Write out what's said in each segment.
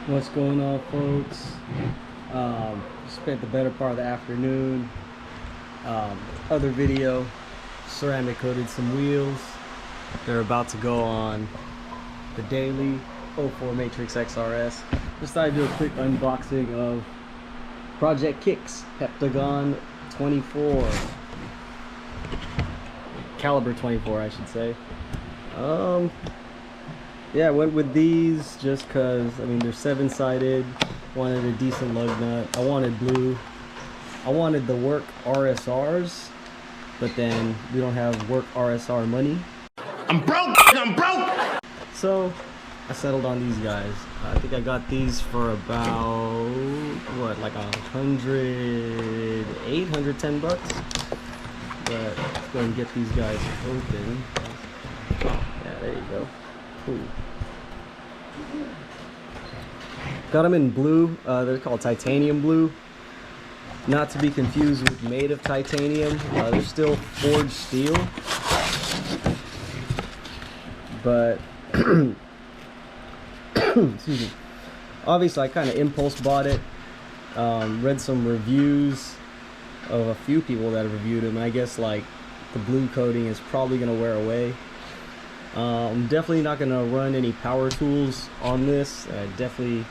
What's going on, folks? Spent the better part of the afternoon. Other video, ceramic coated some wheels. They're about to go on the daily 04 Matrix XRS. Just thought I'd do a quick unboxing of Project Kics Heptagon 24. Caliber 24, I should say. Yeah, I went with these just because, I mean, they're 7-sided. Wanted a decent lug nut. I wanted blue. I wanted the work RSRs, but then we don't have work RSR money. I'm broke! I'm broke! So I settled on these guys. I think I got these for about, what, like 110 bucks? But let's go ahead and get these guys open. Yeah, there you go. Cool. Got them in blue. They're called titanium blue. Not to be confused with made of titanium. They're still forged steel. But excuse me. Obviously, I kind of impulse bought it. Read some reviews of a few people that have reviewed them. I guess like the blue coating is probably gonna wear away. I'm definitely not gonna run any power tools on this. Definitely,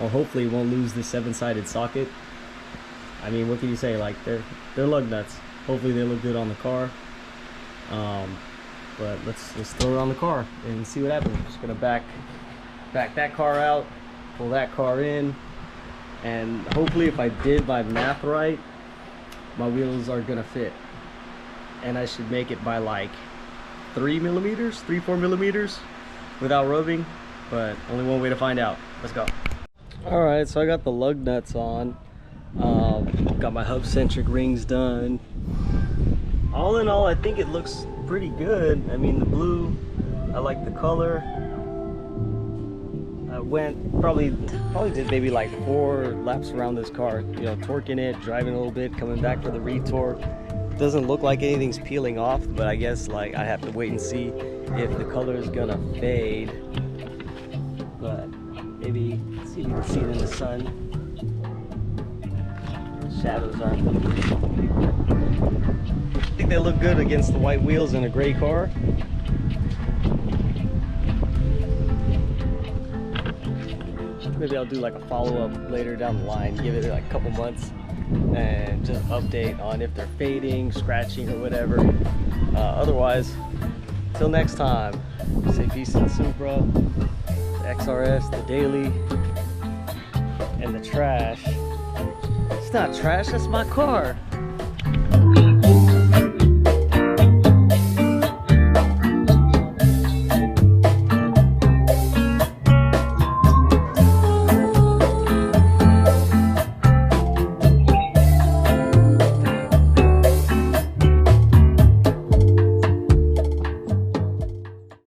or hopefully, won't lose the 7-sided socket. I mean, what can you say? Like they're lug nuts. Hopefully, they look good on the car. But let's throw it on the car and see what happens. I'm just gonna back that car out, pull that car in, and hopefully, if I did my math right, my wheels are gonna fit, and I should make it by like 3 millimeters, 4 millimeters without rubbing, but only one way to find out. Let's go. All right, so I got the lug nuts on. Got my hub centric rings done. All in all, I think it looks pretty good. I mean, the blue, I like the color. I went probably did maybe like 4 laps around this car, you know, torquing it, driving a little bit, coming back for the retorque. Doesn't look like anything's peeling off, but I guess like I have to wait and see if the color is gonna fade. But maybe see if you can see it in the sun. Shadows aren't. I think they look good against the white wheels in a gray car. Maybe I'll do like a follow-up later down the line, give it like a couple months, and just update on if they're fading, scratching, or whatever. Otherwise, till next time, say peace to the Supra, the XRS, the daily, and the trash. It's not trash, that's my car.